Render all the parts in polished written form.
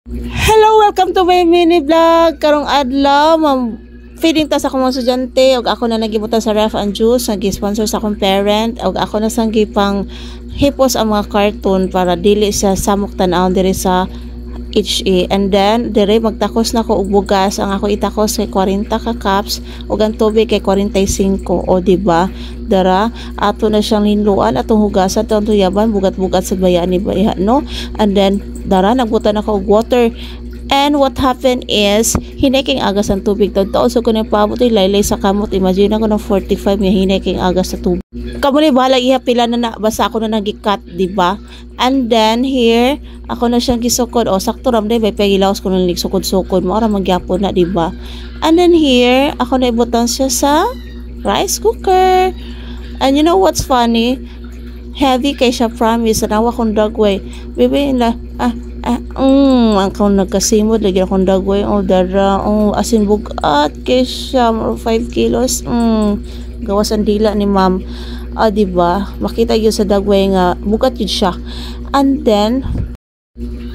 Hello, welcome to my mini vlog. Karong adlaw, feeding ta sa akong mga estudyante ug ako na nagibutan sa ref and juice, nagi-sponsor sa akong parent ug ako na sang gipang hipos ang mga cartoon para dili siya samok tan-aw diri sa HA. And then dire magtakos na ko og bugas. Ang ako itakos kay 40 ka cups ug ang tubig kay 45. O di ba? Dara ato na siyang linluan atong hugasan atong tuyaban bugat-bugat sa bayaan ni baya, no? And then dara nagbutan ako og water. And what happened is, hiniking agas ang tubig. Totoo, so kung nagpaabot yung laylay sa kamot, imagine ako ng 45 niya hiniking agas sa tubig. Kamu ni bahala ihapila na basta ako na nagikat, diba? And then here, ako na siyang gisukod. O, sakto ramday, may pagilaos ko nang sukod-sukod. Maura magyapon na, diba? And then here, ako na ibutan siya sa rice cooker. And you know what's funny? Heavy kay siya, promise. Nawa kong dagway. Bibi na, ako nagkasimod lagi akong dagway dara asin bugat kay siya 5 kilos gawas ang dila ni ma'am, diba makita yun sa dagway nga bugat yun siya. And then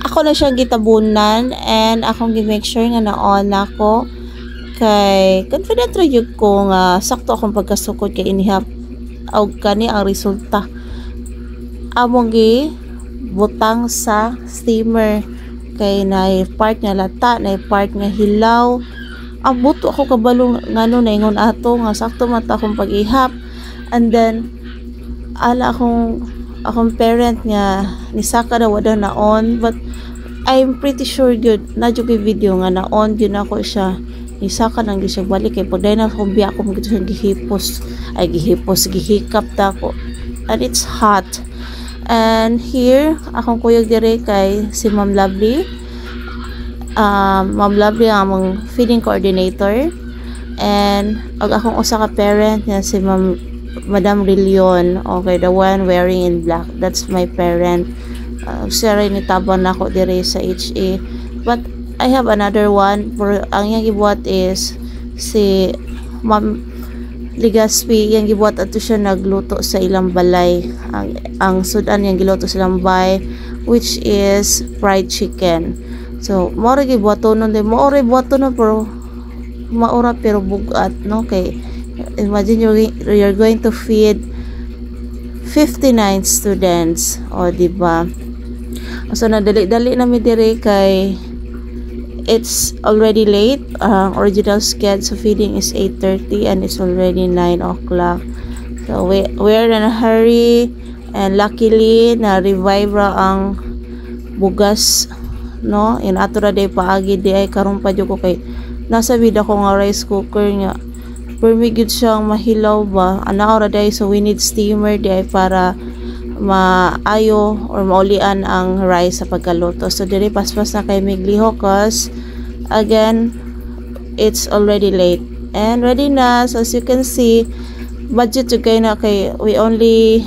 ako na siyang gitabunan and akong gi-make sure nga na-on ako kay confident ra yun ko nga sakto akong pagkasukod kay inihap og kani ang resulta among gi butang sa steamer kay na part nga lata na part nga hilaw. Buto ako kabalo ngano na ingon ato nga sakto mata akong pag-ihap. And then ala akong parent nga nisaka na wala na on, but I'm pretty sure good na jud video nga na on gyud ako siya nisaka nang siya balik kay pagday na akong biya ako magito siya gihikap ta ko and it's hot. And here, akong kuyog dire kay si Ma'am Lovely. Ma'am Lovely ang among feeding coordinator. And akong usa ka parent nga si Madam Rillion. Okay, the one wearing in black. That's my parent. Siya rin nitabang na ako dire sa HA. But I have another one. Ang yang gibuhat is si Ma'am Ligaspi, yang gibuhat ato siya nagluto sa ilang balay. Ang sudan yang giluto sa ilang balay, which is fried chicken. So maura gibuhaton nun din, maura buhaton nun pero bugat, no? Okay, imagine you're going to feed 59 students, o diba? So nadali-dali na mi dire kay it's already late. Original schedule feeding is 8:30 and it's already 9 o'clock. So we're in a hurry, and luckily na revive ra ang bugas, no? In ato ra day paagi di ay karon pa jud ko kay nasa vida ko nga rice cooker nga permigid siyang mahilaw ba ana ra day, so we need steamer di ay para maayo or maulian ang rice sa pagkaluto. So diri paspas na kay migliho cause again it's already late and ready na. So as you can see, budget jud kay na kay we only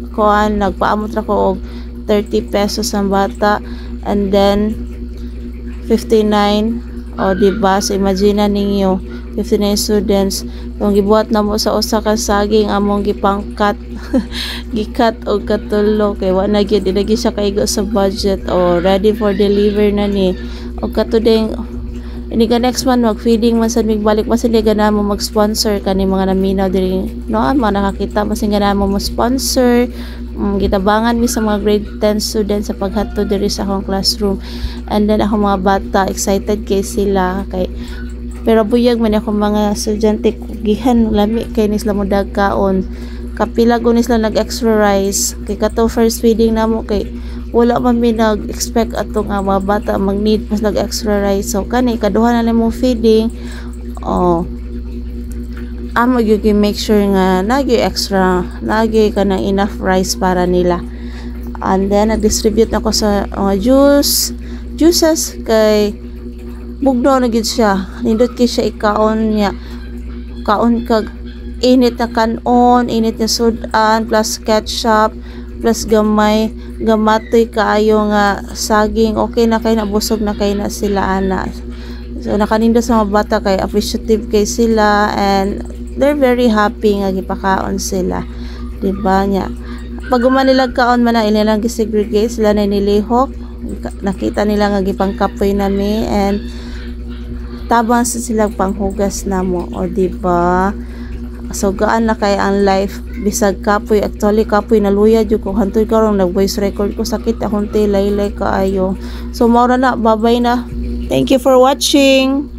nagpaamot ra ko og 30 pesos ang bata and then 59, o diba? So imagine ninyo 59 students kung gibuhat na mo sa usa ka saging among gipangkat gikat og katulo kay wa na gyud lagi siya kaigo sa budget o ready for deliver na ni og katudeng ini ka next month mag feeding man sad migbalik masin di gana mo mag sponsor kani mga naminaw diri, no? Mga nakakita masin gana mo sponsor gitabangan mi sa mga grade 10 students sa paghatod diri sa akong classroom. And then ako mga bata excited kay sila kay pero buyag man ako mga estudyante gihan lami kay nisla mo dagkaon kapila ko nisla nag extra rice kay kato first feeding namo kay wala man mi nag expect ato nga mga bata mag need mas nag extra rice. So kani kaduha na mo feeding amo gyud make sure nga nagyoy extra nagyoy ka ng enough rice para nila. And then nag-distribute ako sa juices kay bugnaw na gid siya nindot kay siya ikaon niya kaon kag init na kanon, init na sudan plus ketchup plus gamatoy kaayo nga saging. Okay na kay nabusog na kay na sila ana. So nakanindot sa mga bata kay appreciative kay sila and they're very happy nga gipakaon sila, diba nya pag nila kaon man na ilang gisegregate sila na nilihok nakita nila nga gipangkapoy nami and tabang sa sila panghugas na mo, o diba? So gaan na kay ang life bisag kapoy, actually kapoy naluya jud ko hantud karong nag voice record ko, sakit akong laylay kaayo. So mao na, bye bye na, thank you for watching.